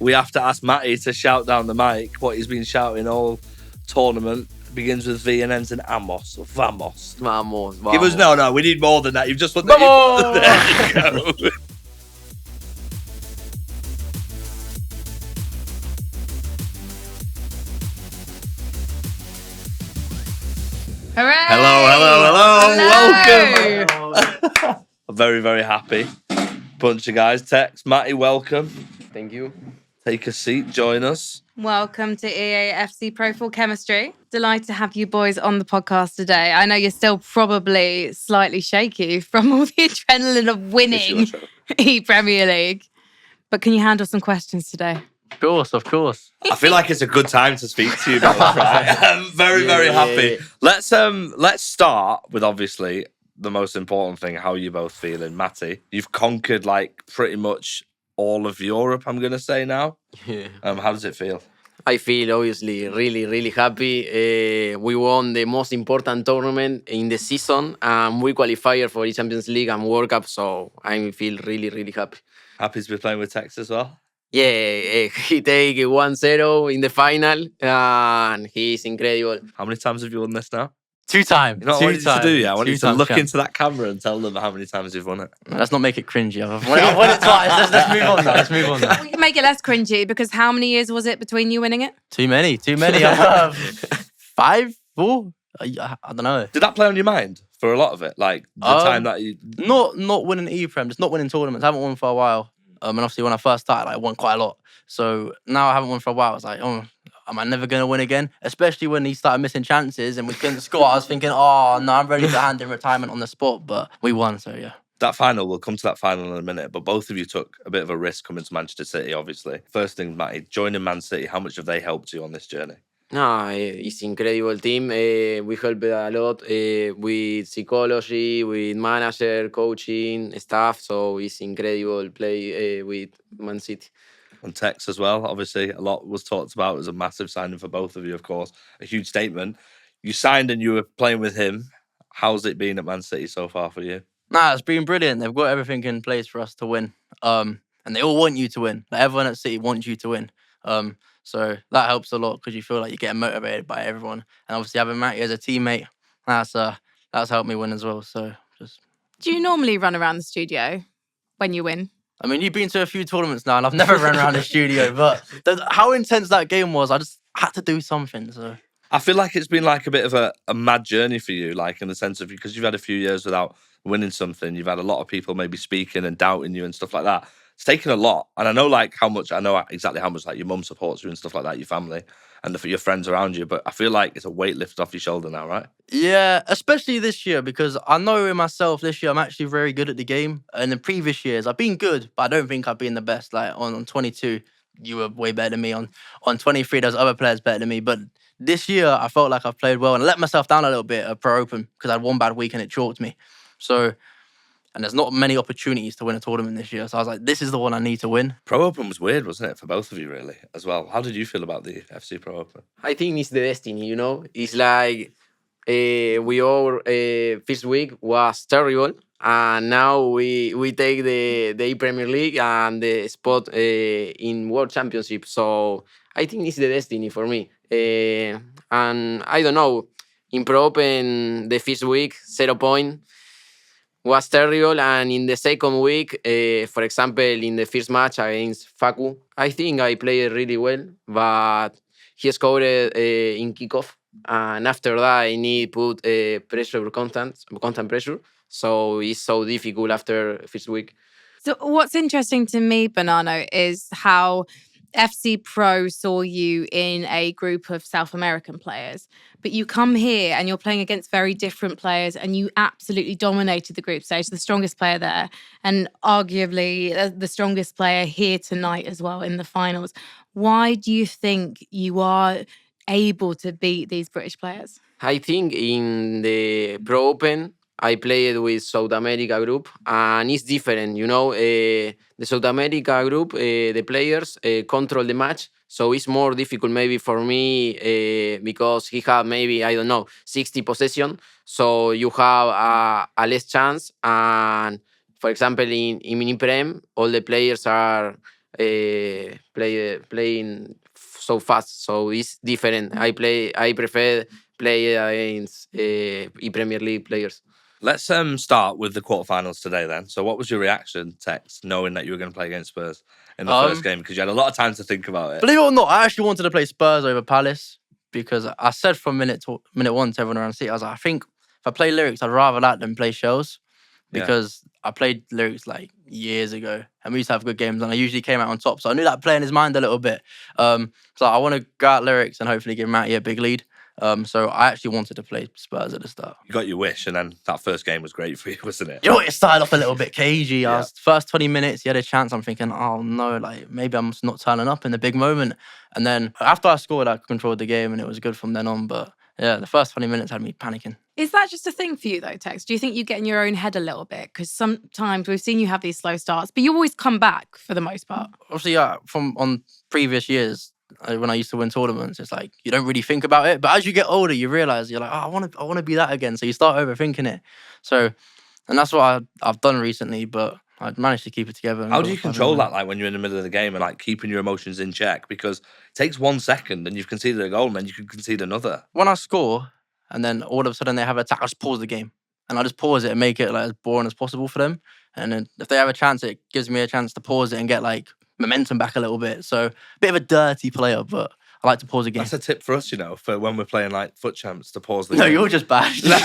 we have to ask Matty to shout down the mic what he's been shouting all tournament. Begins with V and ends in Amos or Vamos. Vamos. Give us no. We need more than that. You've just put Vamos! There you go. Hooray! Hello. Welcome. I'm very, very happy. Bunch of guys. Tekkz, Matty, welcome. Thank you. Take a seat. Join us. Welcome to EAFC Pro 4 Chemistry. Delighted to have you boys on the podcast today. I know you're still probably slightly shaky from all the adrenaline of winning ePremier League. But can you handle some questions today? Of course. I feel like it's a good time to speak to you both, right? I'm very, very happy. Let's start with obviously the most important thing, how you both feeling. Matty, you've conquered like pretty much all of Europe, I'm going to say now. Yeah. How does it feel? I feel obviously really, really happy. We won the most important tournament in the season. We qualified for the Champions League and World Cup, so I feel really, really happy. Happy to be playing with Tekkz as well? Yeah, he take 1-0 in the final, and he's incredible. How many times have you won this now? 2 times. You know what I want you to do, yeah? I want you to 2 times look champ. into that camera and tell them how many times you've won it. Let's not make it cringy. I've won it twice. Let's move on now. Let's move on now. We can make it less cringy because how many years was it between you winning it? Too many. I have 5, 4. I don't know. Did that play on your mind for a lot of it? Like the time that you... Not winning ePrem, just not winning tournaments. I haven't won for a while. And obviously when I first started, I won quite a lot. So now I haven't won for a while. I was like, oh, am I never going to win again? Especially when he started missing chances and we couldn't score. I was thinking, oh, no, I'm ready to hand in retirement on the spot. But we won, so yeah. That final, we'll come to that final in a minute, but both of you took a bit of a risk coming to Manchester City, obviously. First thing, Matty, joining Man City, how much have they helped you on this journey? No, it's incredible team. We helped a lot with psychology, with manager, coaching, staff. So it's incredible play with Man City. And Tekkz as well. Obviously, a lot was talked about. It was a massive signing for both of you, of course. A huge statement. You signed and you were playing with him. How's it been at Man City so far for you? Nah, it's been brilliant. They've got everything in place for us to win. And they all want you to win. Like, everyone at City wants you to win. So that helps a lot because you feel like you're getting motivated by everyone. And obviously having Matty as a teammate, that's helped me win as well. So just... Do you normally run around the studio when you win? I mean, you've been to a few tournaments now and I've never run around the studio, but how intense that game was, I just had to do something. So I feel like it's been like a bit of a mad journey for you, like in the sense of, because you've had a few years without winning something, you've had a lot of people maybe speaking and doubting you and stuff like that. It's taken a lot. And I know exactly how much like your mum supports you and stuff like that, your family and your friends around you. But I feel like it's a weight lifted off your shoulder now, right? Yeah, especially this year, because I know in myself this year I'm actually very good at the game. And in previous years I've been good, but I don't think I've been the best. Like on 22, you were way better than me. On 23, there's other players better than me. But this year I felt like I've played well and I let myself down a little bit at Pro Open because I had one bad week and it chalked me. So... And there's not many opportunities to win a tournament this year. So I was like, this is the one I need to win. Pro Open was weird, wasn't it, for both of you, really, as well? How did you feel about the FC Pro Open? I think it's the destiny, you know? It's like we all first week was terrible. And now we take the ePremier League and the spot in World Championship. So I think it's the destiny for me. And I don't know, in Pro Open, the first week, 0 point. Was terrible, and in the second week, for example, in the first match against Facu, I think I played really well, but he scored in kickoff, and after that, I need put pressure, constant pressure, so it's so difficult after first week. So what's interesting to me, Bonanno, is how FC Pro saw you in a group of South American players, but you come here and you're playing against very different players and you absolutely dominated the group stage, the strongest player there, and arguably the strongest player here tonight as well in the finals. Why do you think you are able to beat these British players? I think in the Pro Open, I played with South America group, and it's different, you know. The South America group, the players control the match, so it's more difficult maybe for me because he have maybe, I don't know, 60 possession, so you have a less chance. And for example, in Prem, all the players are playing so fast. So it's different. I prefer play against ePremier League players. Let's start with the quarterfinals today then. So what was your reaction, Tekkz, knowing that you were going to play against Spurs in the first game? Because you had a lot of time to think about it. Believe it or not, I actually wanted to play Spurs over Palace because I said from minute one to everyone around City, I was like, I think if I play Lyrics, I'd rather that than play Shells because I played Lyrics like years ago and we used to have good games and I usually came out on top. So I knew that play in his mind a little bit. So I want to go out Lyrics and hopefully give Matty a big lead. So I actually wanted to play Spurs at the start. You got your wish, and then that first game was great for you, wasn't it? You know, it started off a little bit cagey. First 20 minutes, he had a chance. I'm thinking, oh no, like maybe I'm just not turning up in the big moment. And then after I scored, I controlled the game and it was good from then on. But yeah, the first 20 minutes had me panicking. Is that just a thing for you though, Tekkz? Do you think you get in your own head a little bit? Because sometimes we've seen you have these slow starts, but you always come back for the most part. Obviously, yeah, from on previous years, when I used to win tournaments, it's like you don't really think about it. But as you get older, you realize you're like, oh, I want to be that again. So you start overthinking it. So, and that's what I've done recently. But I managed to keep it together. How do you control that, like when you're in the middle of the game and like keeping your emotions in check? Because it takes 1 second and you've conceded a goal, and then you can concede another. When I score, and then all of a sudden they have an attack, I just pause the game, and I just pause it and make it like as boring as possible for them. And then if they have a chance, it gives me a chance to pause it and get like momentum back a little bit. So a bit of a dirty player, but I like to pause a game. That's a tip for us, you know, for when we're playing like foot champs to pause the No, game. you're just bad. No,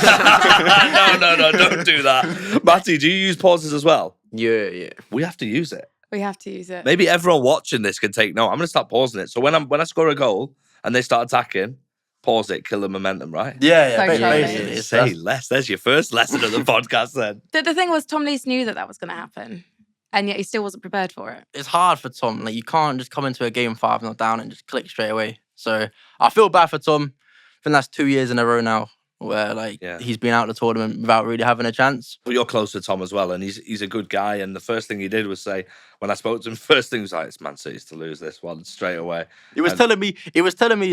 don't do that. Matty, do you use pauses as well? Yeah. We have to use it. We have to use it. Maybe everyone watching this can take note. I'm going to start pausing it. So when I score a goal and they start attacking, pause it, kill the momentum, right? Yeah, So basically. Say less. There's your first lesson of the podcast then. The thing was, Tom Lees knew that was going to happen, and yet he still wasn't prepared for it. It's hard for Tom. Like you can't just come into a game 5-0 down and just click straight away. So I feel bad for Tom. I think that's 2 years in a row now where he's been out of the tournament without really having a chance. But you're close to Tom as well, and he's a good guy. And the first thing he did was say, when I spoke to him, first thing was like, it's Man City's to lose this one straight away. He was telling me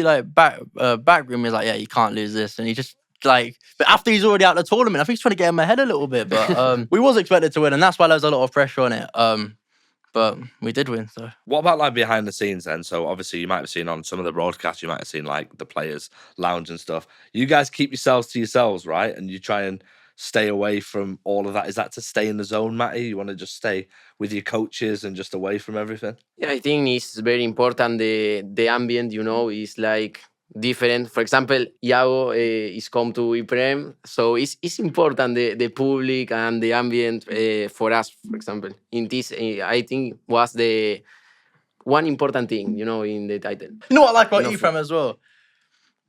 like backroom, he's like, yeah, you can't lose this, and he just like. But after he's already out of the tournament, I think he's trying to get in my head a little bit. But we was expected to win, and that's why there was a lot of pressure on it. But we did win. So what about like behind the scenes then? So obviously you might have seen on some of the broadcasts, you might have seen like the players' lounge and stuff. You guys keep yourselves to yourselves, right? And you try and stay away from all of that. Is that to stay in the zone, Matty? You want to just stay with your coaches and just away from everything? Yeah, I think it's very important. The ambient, you know, is like different. For example, Iago is come to ePrem, so it's important the public and the ambient for us. For example, in this, I think was the one important thing, you know, in the title. you know what I like about No, ePrem as well.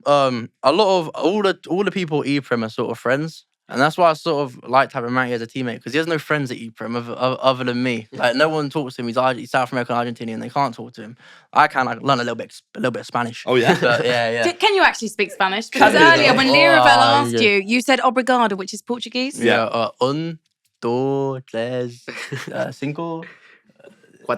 A lot of all the people at ePrem are sort of friends. And that's why I sort of liked having Matty as a teammate, because he has no friends at ePrem other than me. Like no one talks to him. He's South American, Argentinian. They can't talk to him. I can like learn a little bit of Spanish. Oh yeah, But, yeah. Can you actually speak Spanish? Because Can you earlier though? when Liravel asked yeah. you said obrigado, which is Portuguese. Yeah. Un, dos, tres, cinco.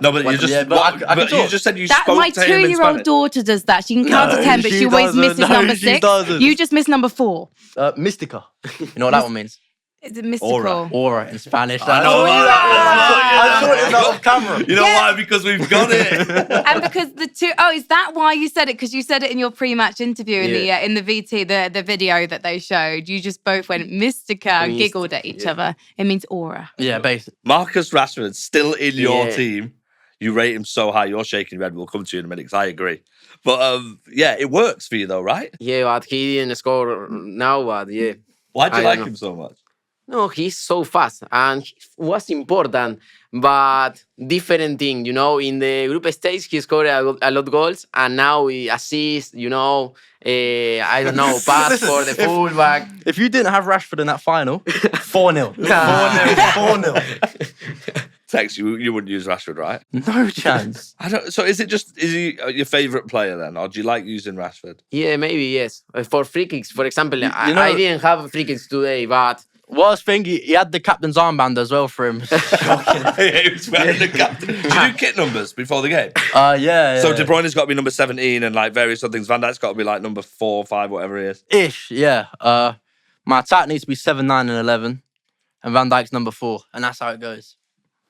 No, but you just Yeah, but I can but you talk. just said you That spoke my to him in 2-year-old Spanish. daughter does that. She can count to No, 10, but she she always doesn't. misses No, number she 6. doesn't. You just missed number 4. Mystica. You know what that one means? Is it mystical? Aura in Spanish. I know Aura. I saw it out of camera. You know Yeah. why? Because we've got it. And because the two, is that why you said it? Because you said it in your pre-match interview in the VT, the video that they showed. You just both went Mystica and giggled at each other. It means aura. Yeah, basically. Marcus Rashford still in your Yeah. team. You rate him so high. You're shaking your head. We'll come to you in a minute because I agree. But yeah, it works for you though, right? Yeah, but he didn't score now, but yeah. Why do you I like don't know. him so much? No, he's so fast and he was important, but different thing, you know. In the group stage, he scored a lot of goals, and now he assists, you know. I don't know, pass for the fullback. If you didn't have Rashford in that final, 4-0. 4-0. Tekkz, you wouldn't use Rashford, right? No chance. I don't. So is he your favourite player then, or do you like using Rashford? Yeah, maybe yes. For free kicks, for example, You I know- didn't have free kicks today, but Worst thing, he had the captain's armband as well for him. Shocking. He was wearing the captain. Did you do kit numbers before the game? Yeah. So De Bruyne's got to be number 17 and like various other things. Van Dijk's got to be like number 4, 5, whatever he is. Ish, yeah. My attack needs to be 7, 9, and 11. And Van Dijk's number 4. And that's how it goes.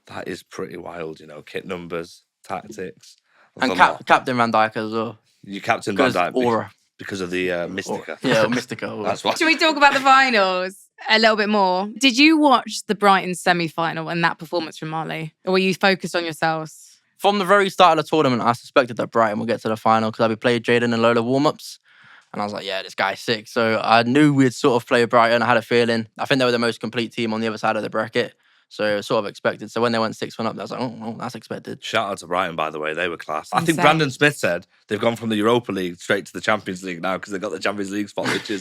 That is pretty wild, you know, kit numbers, tactics. And Captain Van Dijk as well. You captain Van Because Dijk aura. because of the Mystica. Yeah, Mystica. Aura. That's why. Should we talk about the finals a little bit more? Did you watch the Brighton semi-final and that performance from Marley? Or were you focused on yourselves? From the very start of the tournament, I suspected that Brighton would get to the final because we played Jaden in a load of warm-ups. And I was like, yeah, this guy's sick. So I knew we'd sort of play Brighton. I had a feeling. I think they were the most complete team on the other side of the bracket. So it was sort of expected. So when they went 6-1 up, I was like, oh, that's expected. Shout out to Brighton, by the way. They were class. I think Insane. Brandon Smith said they've gone from the Europa League straight to the Champions League now because they've got the Champions League spot, which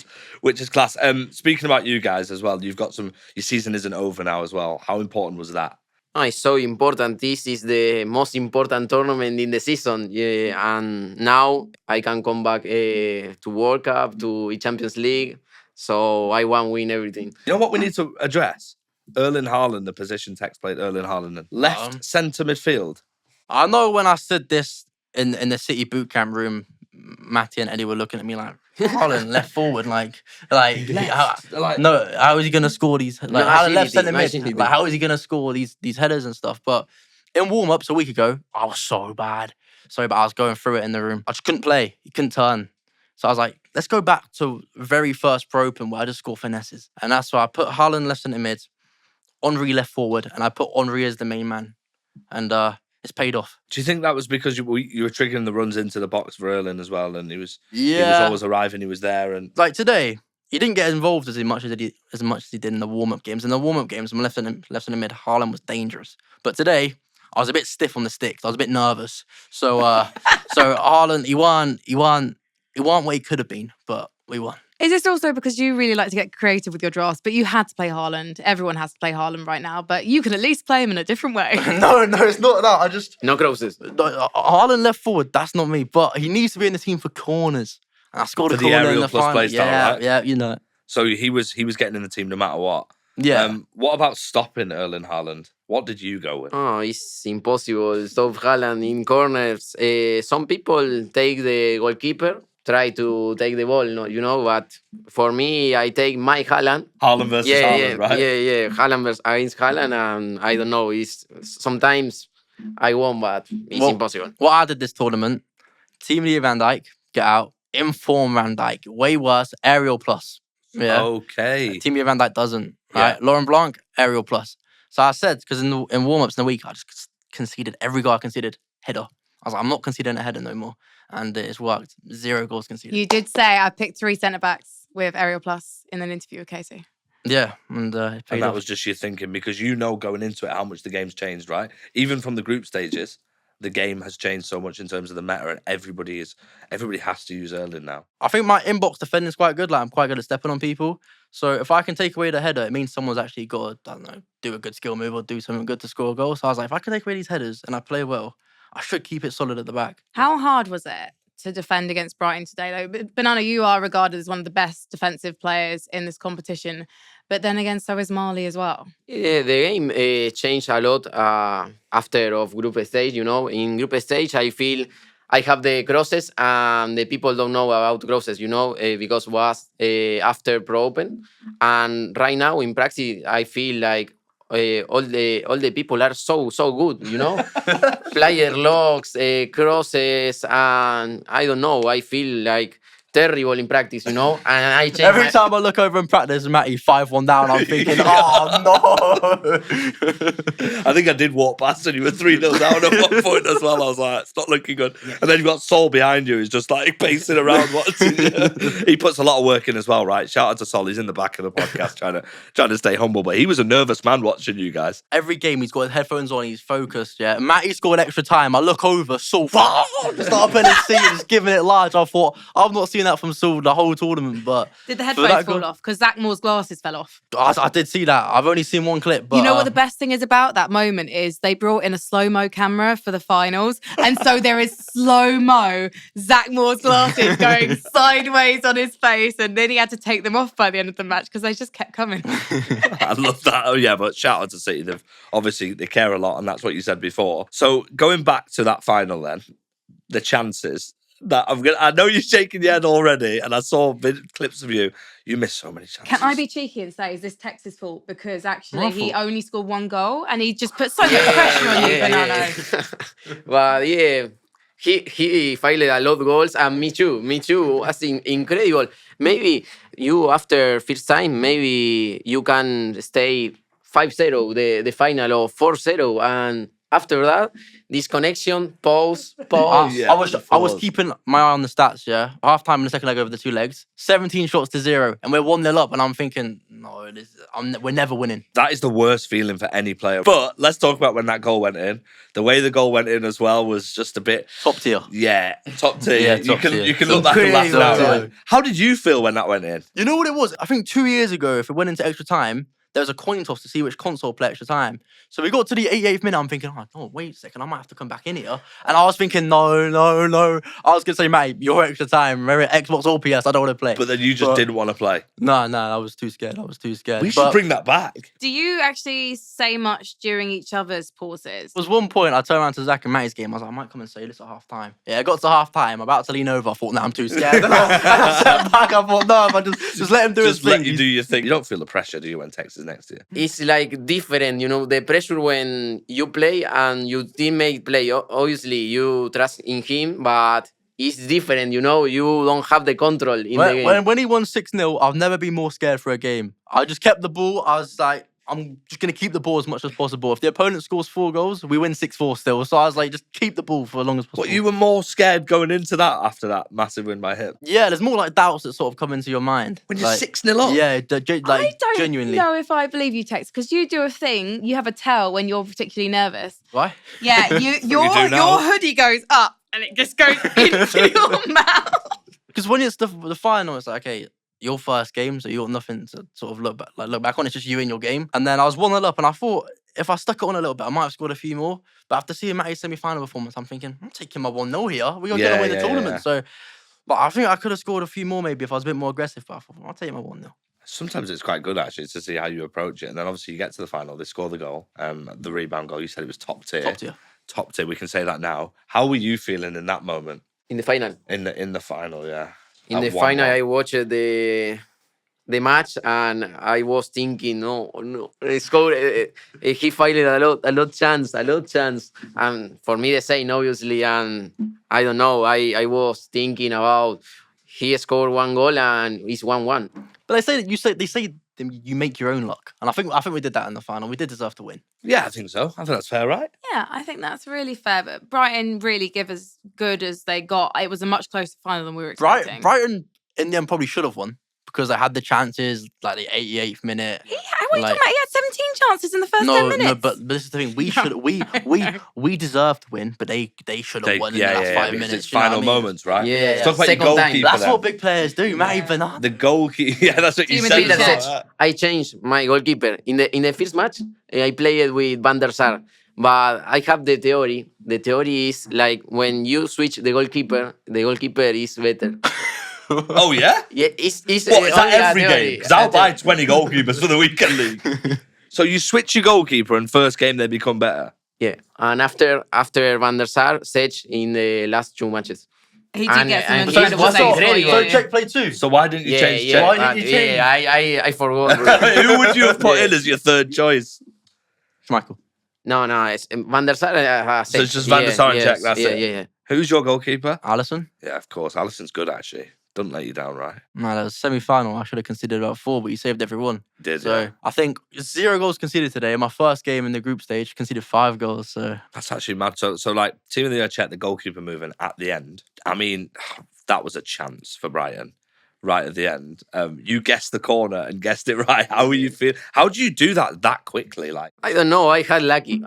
is class. Speaking about you guys as well, you've got your season isn't over now as well. How important was that? It's so important. This is the most important tournament in the season. Yeah, and now I can come back to World Cup, to Champions League. So I want to win everything. You know what we need to address? Erling Haaland, the position Tekkz played Erling Haaland in. Left centre midfield. I know when I said this in the City boot camp room, Matty and Eddie were looking at me like, Haaland left forward, how is he gonna score these? Like, how left centre mid? Like, how is he gonna score these headers and stuff? But in warm ups a week ago, I was so bad. I was going through it in the room. I just couldn't play. He couldn't turn. So I was like, let's go back to very first Pro Open where I just score finesses, and that's why I put Haaland left centre mid, Henry left forward, and I put Henry as the main man, and it's paid off. Do you think that was because you were triggering the runs into the box for Erling as well, and he was always arriving, he was there, and like today, he didn't get involved as much as he did in the warm up games. In the warm up games, when left in the mid, Haaland was dangerous. But today, I was a bit stiff on the sticks. I was a bit nervous. So Haaland, he won what he could have been, but we won. Is this also because you really like to get creative with your drafts, but you had to play Haaland? Everyone has to play Haaland right now, but you can at least play him in a different way. No, it's not that. No crosses. Haaland left forward, that's not me. But he needs to be in the team for corners. And I scored a For the corner in aerial the plus final. play style, right? Yeah, you know. So he was getting in the team no matter what. Yeah. What about stopping Erling Haaland? What did you go with? It's impossible. Stop Haaland in corners. Some people take the goalkeeper, try to take the ball, but for me, I take my Haaland. Haaland versus Haaland, right? Yeah. Haaland versus against Haaland, and I don't know. Sometimes I won, but it's impossible. What I did this tournament, Team Leader Van Dijk, get out. Inform Van Dijk, way worse, aerial plus. Yeah. Okay. Team Leader Van Dijk doesn't. Right? Laurent Blanc, aerial plus. So I said, because in warm-ups in the week, I just conceded, every goal I conceded, header. I was like, I'm not conceding a header no more. And it's worked. 0 goals conceded. You did say I picked 3 centre-backs with Aerial Plus in an interview with Casey. Yeah, and it paid And that off. was just your thinking, because going into it how much the game's changed, right? Even from the group stages, the game has changed so much in terms of the meta, and everybody has to use Erling now. I think my inbox defending is quite good. Like, I'm quite good at stepping on people. So if I can take away the header, it means someone's actually got to, I don't know, do a good skill move or do something good to score a goal. So I was like, if I can take away these headers and I play well, I should keep it solid at the back. How hard was it to defend against Brighton today, though? Bonanno, you are regarded as one of the best defensive players in this competition, but then again, so is Marley as well. Yeah, the game changed a lot after of group stage. In group stage, I feel I have the crosses, and the people don't know about crosses. Because it was after Pro Open, and right now in practice, I feel like all the people are so good. Player locks, crosses, and I don't know. I feel like terrible in practice, and I change Every time I look over in practice, Matty 5-1 down, I'm thinking, oh no. I think I did walk past and you were 3-0 down at one point as well. I was like, it's not looking good. And then you've got Sol behind you who's just like pacing around watching you. He puts a lot of work in as well, right? Shout out to Sol. He's in the back of the podcast trying to stay humble, but he was a nervous man watching you guys. Every game he's got his headphones on, he's focused, yeah. Matty scored extra time. I look over, Sol, just up in his seat, just giving it large. I thought, I've not seen that from Sol the whole tournament, but... Did the headphones fall off? Because Zach Moore's glasses fell off. I did see that. I've only seen one clip, but... You know what the best thing is about that moment is they brought in a slow-mo camera for the finals, and so there is slow-mo Zach Moore's glasses going sideways on his face, and then he had to take them off by the end of the match because they just kept coming. I love that. Oh yeah, but shout out to City. They care a lot, and that's what you said before. So going back to that final then, the chances... that I know you're shaking your head already, and I saw clips of you. You missed so many chances. Can I be cheeky and say, is this Tex's fault? Because actually, My he fault. only scored 1 goal, and he just put so much pressure on you, Bonanno. But yeah, he failed a lot of goals, and me too. Me too. Was incredible. Maybe you after first time, maybe you can stay 5-0 the final or 4-0, and after that, disconnection, pause. Yeah, I was pause. keeping my eye on the stats, yeah. Half time in the second leg over the 2 legs, 17 shots to 0, and we're 1-0 up, and I'm thinking, no, we're never winning. That is the worst feeling for any player. But let's talk about when that goal went in. The way the goal went in as well was just a bit Top tier. Yeah, top tier. Yeah, you top can tier. you can look back and laugh Incredible. now. Right? How did you feel when that went in? You know what it was? I think 2 years ago, if it went into extra time, there was a coin toss to see which console play extra time. So we got to the 88th minute. I'm thinking, oh, no, wait a second, I might have to come back in here. And I was thinking, no. I was going to say, mate, your extra time. Remember, Xbox or PS, I don't want to play. But then you just didn't want to play. No, I was too scared. We should bring that back. Do you actually say much during each other's pauses? There was one point I turned around to Zach and Matty's game. I was like, I might come and say this at half time. Yeah, I got to half time, about to lean over. I thought, nah, I'm too scared. And I sat back. I thought, no, if I just let him do his Just let thing. you do your thing. You don't feel the pressure, do you, when Tekkz is next to you? It's like different, the pressure when you play and your teammate play. Obviously, you trust in him, but it's different, you don't have the control in the game. When he won 6-0, I've never been more scared for a game. I just kept the ball. I was like, I'm just going to keep the ball as much as possible. If the opponent scores 4 goals, we win 6-4 still. So I was like, just keep the ball for as long as possible. But you were more scared going into that after that massive win by him. Yeah, there's more like doubts that sort of come into your mind. When you're like, 6-0 up? Yeah, I don't genuinely. know if I believe you, Tekkz, because you do a thing. You have a tell when you're particularly nervous. Why? Yeah, your hoodie goes up and it just goes into your mouth. Because when it's the final, it's like, okay, your first game, so you got nothing to sort of look back on. It's just you in your game. And then I was 1-0 up, and I thought if I stuck it on a little bit, I might have scored a few more. But after seeing Matty's semi-final performance, I'm thinking, I'm taking my 1-0 here. We're going to get away the tournament. Yeah. So, but I think I could have scored a few more maybe if I was a bit more aggressive. But I thought, I'll take my 1-0. Sometimes it's quite good, actually, to see how you approach it. And then obviously you get to the final, they score the goal, the rebound goal. You said it was top tier. Top tier, we can say that now. How were you feeling in that moment? In the final. In the final, yeah. In the final, I watched the match, and I was thinking, no, he scored. He failed a lot chance, and for me the same, obviously. And I don't know. I was thinking about he scored 1 goal and it's 1-1. But they say you make your own luck, and I think we did that in the final. We did deserve to win. Yeah, I think so. I think that's fair, right? Yeah, I think that's really fair. But Brighton really give as good as they got. It was a much closer final than we were expecting. Brighton in the end probably should have won because they had the chances, like the 88th minute. What are you talking about? He had 17 chances in the first 10 minutes. No, but this is the thing. We deserved to win, but they should have won in the last 5 minutes. It's final moments, right? Yeah. Let's talk about your Second goalkeeper. time. That's then. what big players do, Matty Bonanno. The goalkeeper. Yeah, that's what you Human said. leadership. I changed my goalkeeper in the first match. I played with Van der Sar, but I have the theory. The theory is like when you switch the goalkeeper is better. Oh, yeah? Yeah, it's What, is that only a every theory. game? Because I'll buy 20 goalkeepers for the weekend league. So you switch your goalkeeper and first game they become better? Yeah, and after Van der Sar, Sech in the last 2 matches. He did get some and incredible was saves for incredible. you. So Czech played 2. So why didn't you change Yeah, Czech? Why didn't you change? Yeah, I forgot. Who would you have put in as your third choice? Schmeichel. No, it's Van der Sar. So it's just Van der Sar and Czech, that's it? Yeah. Who's your goalkeeper? Alisson. Yeah, of course. Alisson's good, actually. Doesn't let you down, right? No, that was semi-final. I should have considered about 4, but you saved every one. Did, So yeah. I think 0 goals conceded today. My first game in the group stage, conceded 5 goals. So That's actually mad. So like, Team of the Year Czech, the goalkeeper moving at the end. I mean, that was a chance for Brighton right at the end. You guessed the corner and guessed it right. How were you feel? How do you do that quickly? Like, I don't know. I had lucky.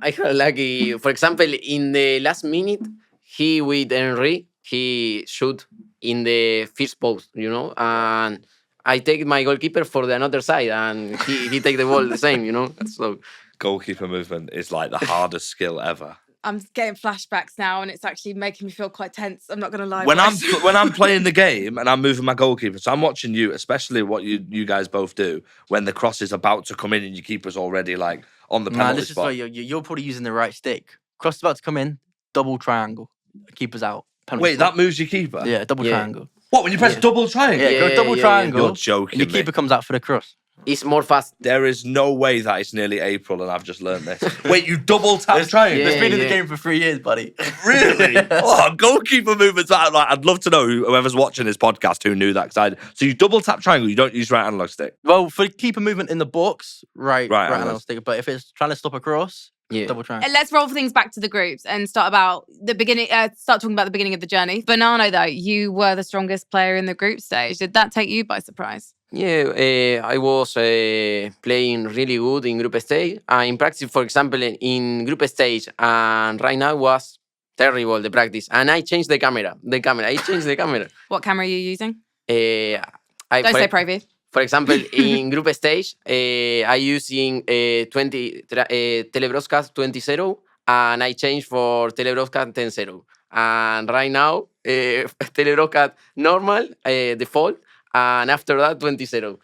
For example, in the last minute, he with Henry, he shoot in the first post, and I take my goalkeeper for the another side, and he take the ball the same, So goalkeeper movement is like the hardest skill ever. I'm getting flashbacks now, and it's actually making me feel quite tense. I'm not going to lie. When boys. I'm playing the game and I'm moving my goalkeeper, so I'm watching you, especially what you guys both do when the cross is about to come in and your keeper's already like on the penalty this spot. is where you're probably using the right stick. Cross is about to come in, double triangle, keeper's out. penalty Wait, spot. that moves your keeper? Yeah, double Yeah. triangle. What, when you press double triangle? Yeah, go Yeah, double yeah. triangle. You're joking And your keeper me. comes out for the cross. It's more fast. There is no way that it's nearly April and I've just learned this. Wait, you double tap triangle? It's been in the yeah. game for 3 years, buddy. Really? Oh, goalkeeper movements. I'd love to know whoever's watching this podcast who knew that. So you double tap triangle, you don't use right analog stick. Well, for keeper movement in the box, right analog analog stick. But if it's trying to stop a cross, Yeah. double triangle. And let's roll things back to the groups and start about the beginning. Start talking about the beginning of the journey. Bonanno, though, you were the strongest player in the group stage. Did that take you by surprise? Yeah, I was playing really good in group stage. In practice, for example, in group stage, and right now was terrible the practice. And I changed the camera. I changed the camera. What camera are you using? I Don't say Pro View. For example, in group stage, I using 20 Telebroadcast 20.0, and I changed for Telebroadcast 10.0. And right now, Telebroadcast normal, default, and after that 20.0.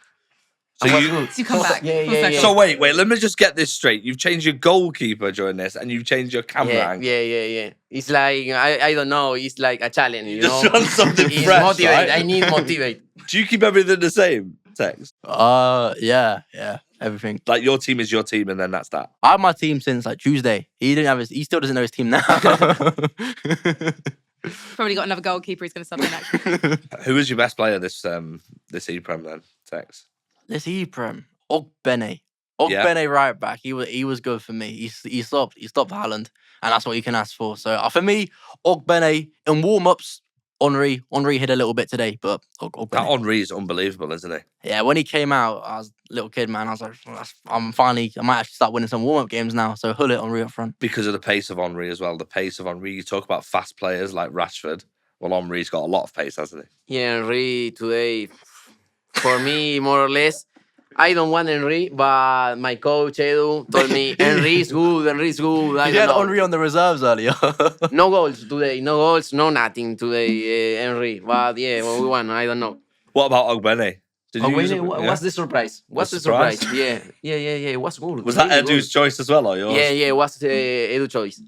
So You come back. Yeah, Full yeah, circle. yeah. So wait, let me just get this straight. You've changed your goalkeeper during this, and you've changed your camera Yeah, angle. yeah. It's like I don't know. It's like a challenge. You just know? want something It's fresh, motivate. right? I need motivate. Do you keep everything the same, Tekkz? Yeah, everything. Like your team is your team, and then that's that. I have my team since like Tuesday. He still doesn't know his team now. Probably got another goalkeeper who's going to sub in next. Who was your best player this ePrem then, Tekkz? This ePrem, Ogbene. Yeah. Ogbene right back. He was good for me. He stopped Haaland, and that's what you can ask for. So for me, Ogbene in warm-ups, Henry hit a little bit today, but That Ogbene. Henry is unbelievable, isn't he? Yeah, when he came out, I was a little kid, man. I was like, I might actually start winning some warm-up games now. So hull it Henry up front. Because of the pace of Henry as well. The pace of Henry. You talk about fast players like Rashford. Well, Henry's got a lot of pace, hasn't he? Yeah, Henry today, for me, more or less, I don't want Henry, but my coach Edu told me Henry is good. I He don't had know. Henry on the reserves earlier. No goals today. No goals. No nothing today, Henry. But yeah, what we want, I don't know. What about Ogbene? Did you use him? Yeah? What's the surprise? What's the surprise? surprise? Yeah. It was good. Was that really Edu's choice as well, or yours? good. Yeah. It was Edu choice.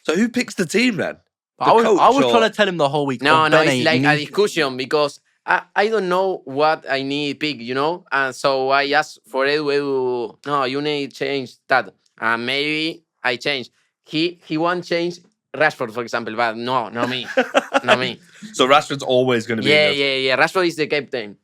So who picks the team then? I was coach or- trying to tell him the whole week. No, Ogbene, it's like you a need- discussion because I don't know what I need pick, you know? And so I asked for Edu, no, you need change that. And maybe I change. He want change Rashford, for example, but no, not me. Not me. So Rashford's always going to be. Yeah. Rashford is the captain.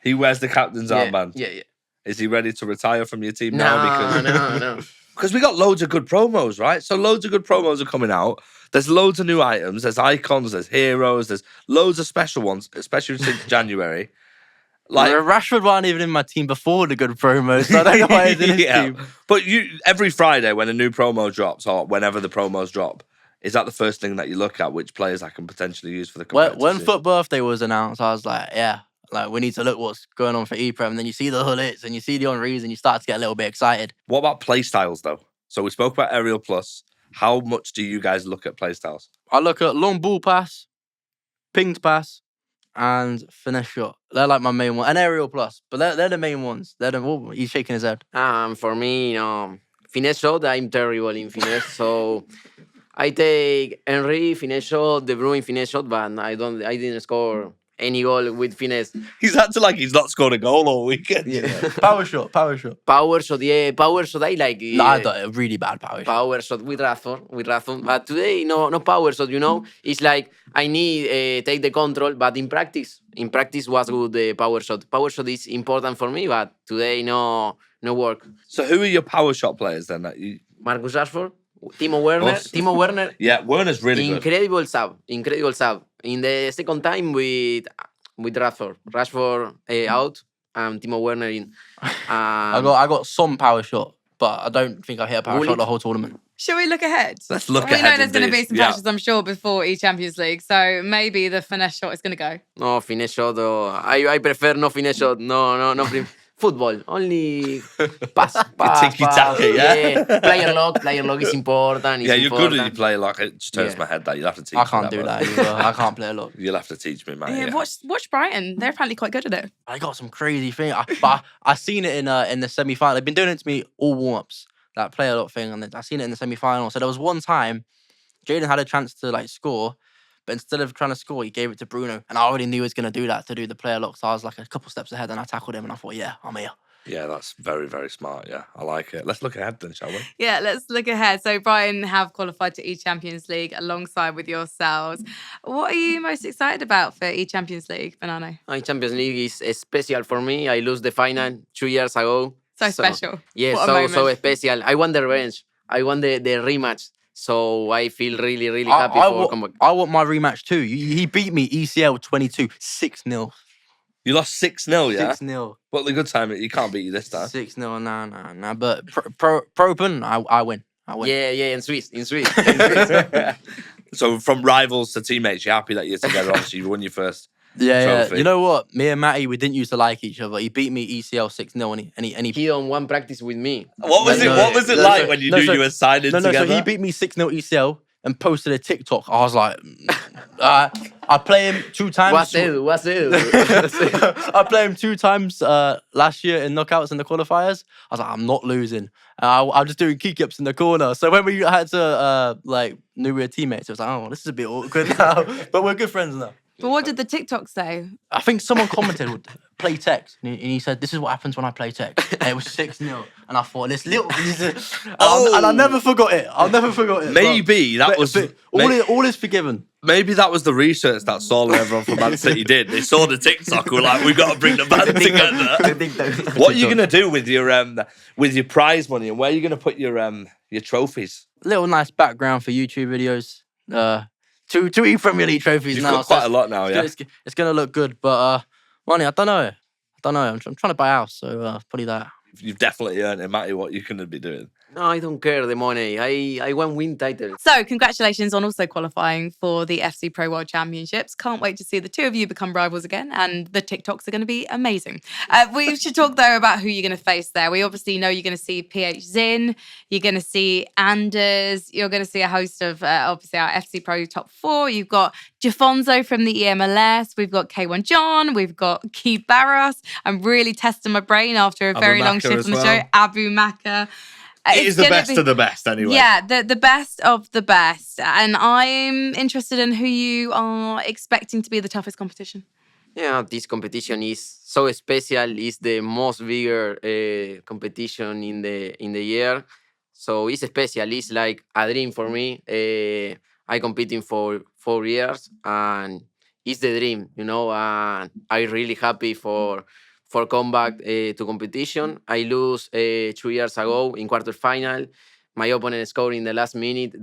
He wears the captain's armband. Yeah. Is he ready to retire from your team No, now? no. Because we got loads of good promos, right? So loads of good promos are coming out. There's loads of new items. There's icons. There's heroes. There's loads of special ones, especially since January. Like Rashford wasn't even in my team before the good promos, so I don't know why he's in his team. But every Friday when a new promo drops, or whenever the promos drop, is that the first thing that you look at? Which players I can potentially use for the competitive When season? Foot Birthday was announced, I was like, yeah, like we need to look what's going on for ePrem. And then you see the Hullits and you see the Henrys and you start to get a little bit excited. What about play styles though? So we spoke about Aerial Plus. How much do you guys look at play styles? I look at long ball pass, pinged pass, and finesse shot. They're like my main one. And aerial plus, but they're the main ones. He's shaking his head. For me, finesse shot, I'm terrible in finesse. So I take Henry finesse shot, De Bruyne finesse shot, but I didn't score any goal with finesse. He's acting like he's not scored a goal all weekend. Yeah. Power shot. Power shot, power shot. I like it. No, I got a really bad power shot. Power shot with Rashford. But today, no power shot. It's like I need take the control. But in practice was good. The power shot. Power shot is important for me. But today, no work. So who are your power shot players then? That you... Marcus Rashford, Timo Werner. Us. Timo Werner. Yeah, Werner's really good. Incredible sub. In the second time with Rashford out and Timo Werner in. I got some power shot, but I don't think I hit a power shot the whole tournament. Shall we look ahead? Let's look We ahead. know there's going to be indeed. some matches, I'm sure, before each Champions League. So maybe the finesse shot is going to go. No finesse shot. I prefer no finesse shot. No. Football only pass. Tiki-taka, yeah? Player lock is important. Yeah, you're important. good at you play like it just turns Yeah. my head that you'll have to teach I can't me do man. that either. I can't play a lot. You'll have to teach me, man. Yeah, watch Brighton. They're apparently quite good at it. I got some crazy thing. I seen it in the semi-final. They've been doing it to me all warm-ups, that play a lot thing, and I seen it in the semi-final. So there was one time Jaden had a chance to like score, but instead of trying to score, he gave it to Bruno. And I already knew he was going to do that, to do the player lock. So I was like a couple steps ahead and I tackled him and I thought, yeah, I'm here. Yeah, that's very, very smart. Yeah, I like it. Let's look ahead then, shall we? Yeah, let's look ahead. So Brighton have qualified to E-Champions League alongside with yourselves. What are you most excited about for E-Champions League, Bonanno? Champions League is special for me. I lost the final 2 years ago. So special. Yeah, What a so moment. special. I want the revenge. I want the rematch. So I feel really, really happy for comeback. I want my rematch too. He beat me ECL 22, 6-0. You lost 6-0, yeah? 6-0. But the good time, he can't beat you this time. 6-0, nah. But Pro Open, I win. Yeah, in Swiss. So from rivals to teammates, you're happy that you're together. Obviously, you won your first trophy. You know what? Me and Matty, we didn't used to like each other. He beat me ECL 6-0 and he He on one practice with me. What was it like when you knew you were signing together? So he beat me 6-0 ECL and posted a TikTok. I was like, I play him 2 times. What's it? I play him 2 times last year in knockouts and the qualifiers. I was like, I'm not losing. I'm just doing kick-ups in the corner. So when we had to knew we were teammates, I was like, oh, this is a bit awkward now. But we're good friends now. But what did the TikTok say? I think someone commented, play Tekkz. And he said, this is what happens when I play Tekkz. And it was 6-0. And I thought, and I never forgot it. I'll never forgot it. Maybe that was... all is forgiven. Maybe that was the research that Saul and everyone from Man City did. They saw the TikTok, were like, we've got to bring the band together. What are you going to do with your prize money, and where are you going to put your trophies? Little nice background for YouTube videos. 2 ePremier League trophies You've now. got quite a lot now, yeah? It's going to look good, but money, I don't know. I'm trying to buy a house, so probably that. You've definitely earned it, Matty, what you're going to be doing. No, I don't care the money. I want win titles. So congratulations on also qualifying for the FC Pro World Championships. Can't wait to see the 2 of you become rivals again, and the TikToks are going to be amazing. We should talk though about who you're going to face there. We obviously know you're going to see PH Zin, you're going to see Anders, you're going to see a host of obviously our FC Pro top 4. You've got Jafonso from the EMLS, we've got K1 John, we've got Keith Barros. I'm really testing my brain after a very long shift on the show. Abu Maka. It is the best of the best, anyway. Yeah, the best of the best. And I'm interested in who you are expecting to be the toughest competition. Yeah, this competition is so special. It's the most bigger competition in the year. So it's special. It's like a dream for me. I competing for 4 years, and it's the dream, you know. And I'm really happy for come back to competition. I lose 2 years ago in quarterfinal. My opponent scored in the last minute.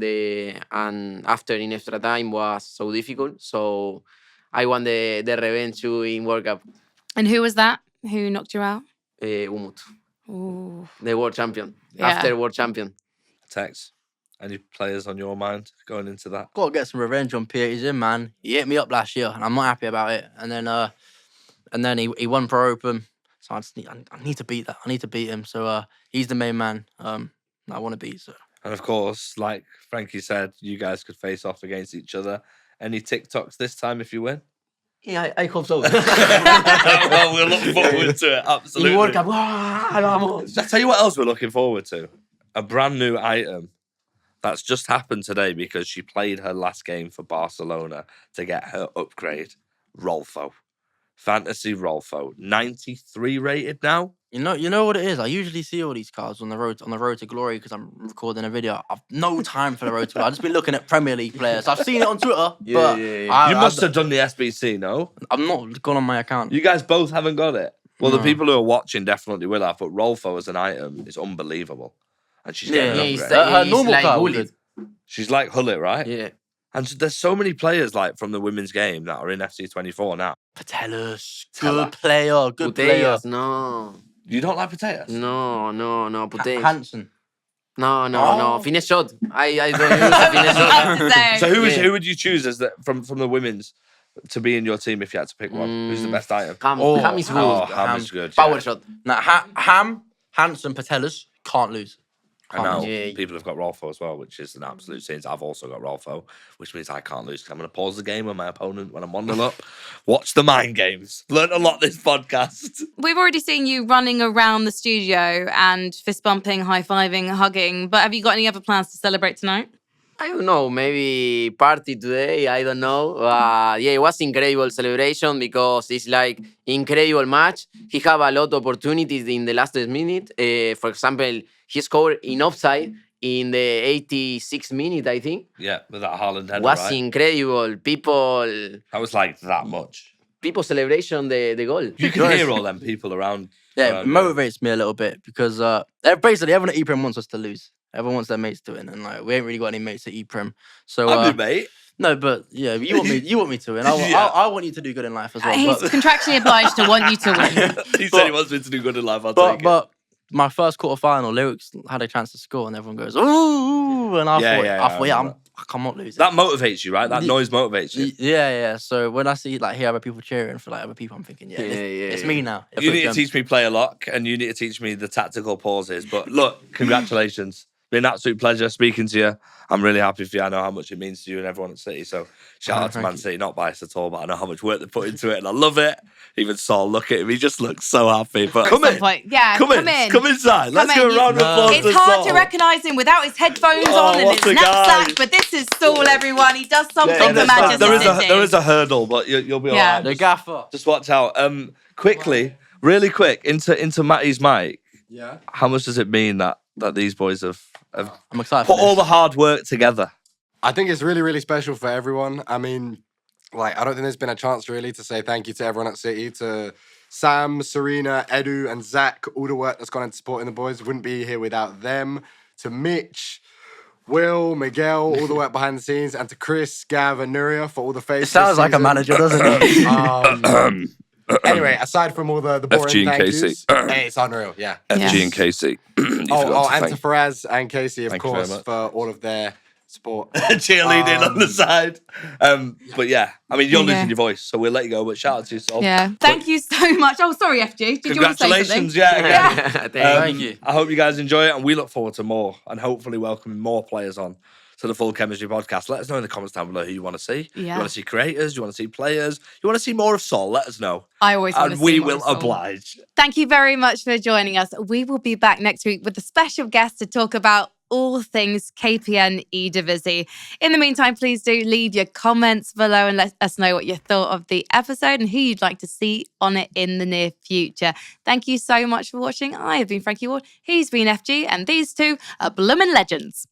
And after in extra time was so difficult. So I want the revenge too in World Cup. And who was that? Who knocked you out? Umut. Ooh. The world champion. Yeah. After world champion. Tekkz, any players on your mind going into that? Got to get some revenge on PH Zin, man. He hit me up last year, and I'm not happy about it. And then he won Pro Open, so I need to beat that. I need to beat him. So he's the main man I want to beat. So. And of course, like Frankie said, you guys could face off against each other. Any TikToks this time if you win? Yeah, I hope so. Well, we'll look forward to it, absolutely. In World Cup, I'll tell you what else we're looking forward to. A brand new item that's just happened today because she played her last game for Barcelona to get her upgrade. Rolfo. Fantasy Rolfo. 93 rated now. You know what it is? I usually see all these cards on the road to glory because I'm recording a video. I've no time for the road to glory. I've just been looking at Premier League players. I've seen it on Twitter, but You must have done the SBC, no? I'm not gone on my account. You guys both haven't got it. Well, No. the people who are watching definitely will have, but Rolfo as an item is unbelievable. And she's getting an he's upgrade. Her he's normal like card bullied. was She's like Hullet, right? Yeah. And so there's so many players like from the women's game that are in FC24 now. Patelas, Tella. good player. Putellas, no. You don't like potatoes? No, Putellas. Hansen. No. Finish shot. I don't use a finish shot. That's the same. So Yeah. who would you choose as from the women's to be in your team if you had to pick one? Who's the best item? Ham is good. Oh, Ham is good. Power yeah. shot. Now, Ham, Hansen, Patelas can't lose. I know Yeah. people have got Rolfo as well, which is an absolute sin. I've also got Rolfo, which means I can't lose. I'm going to pause the game when my opponent, when I'm 1-0 up, watch the mind games. Learned a lot this podcast. We've already seen you running around the studio and fist bumping, high-fiving, hugging, but have you got any other plans to celebrate tonight? I don't know, maybe party today, I don't know. Yeah, it was incredible celebration because it's like incredible match. He have a lot of opportunities in the last minute. For example, he scored in offside in the 86th minute, I think. Yeah, with that Haaland header, Was right? incredible. That was like that much. People celebration the goal. You can hear all them people around. Yeah, it around you. motivates me a little bit because basically everyone at ePrem wants us to lose. Everyone wants their mates to win, and like we ain't really got any mates at ePrem. So I'm your mate. no, but yeah, you want me to win. Yeah. I want you to do good in life as well. He's but, contractually obliged to want you to win. He said he wants me to do good in life. I'll take it. but my first quarterfinal, Lyrics had a chance to score, and everyone goes ooh, and I thought, I'm not losing. That motivates you, right? That noise motivates you. Yeah. So when I see hear other people cheering for other people, I'm thinking, it's me now. You need to teach me player lock, and you need to teach me the tactical pauses. But look, congratulations. Been an absolute pleasure speaking to you. I'm really happy for you. I know how much it means to you and everyone at City. So shout out to Man City. Not biased at all, but I know how much work they put into it, and I love it. Even Saul, look at him. He just looks so happy. But come in. Yeah, come in. Come inside. Let's Come go in. around the applause It's to hard to Saul. recognise him without his headphones Oh, on and what his a guy. knapsack, but this is Saul, everyone. He does something for Manchester City. There is a hurdle, but you'll be all Yeah. right. The gaffer. Just watch out. Really quick, into Matty's mic. Yeah. How much does it mean that these boys have I'm excited. put for all this. the hard work together? I think it's really, really special for everyone. I mean, like, I don't think there's been a chance really to say thank you to everyone at City, to Sam, Serena, Edu, and Zach. All the work that's gone into supporting the boys wouldn't be here without them. To Mitch, Will, Miguel, all the work behind the scenes, and to Chris, Gav, and Nuria for all the faces. It sounds like a manager, doesn't it? Anyway, aside from all the boring FG and thank Casey. yous, hey, it's unreal, yeah. FG and Casey. And to Faraz and Casey, of Thank you very course, much. for all of their support. cheerleading on the side. But yeah, I mean, you're Yeah. losing your voice, so we'll let you go. But shout out to you, Sol. Yeah. Thank you so much. Oh, sorry, FG. Did you want to say Congratulations, something? yeah. Thank you. I hope you guys enjoy it, and we look forward to more, and hopefully welcoming more players on to the Full Chemistry podcast. Let us know in the comments down below who you want to see. Yeah. You want to see creators? You want to see players? You want to see more of Sol? Let us know. I always want to And see we more will of Saul. oblige. Thank you very much for joining us. We will be back next week with a special guest to talk about all things KPN Eredivisie. In the meantime, please do leave your comments below and let us know what you thought of the episode and who you'd like to see on it in the near future. Thank you so much for watching. I have been Frankie Ward, he's been FG, and these two are bloomin' legends.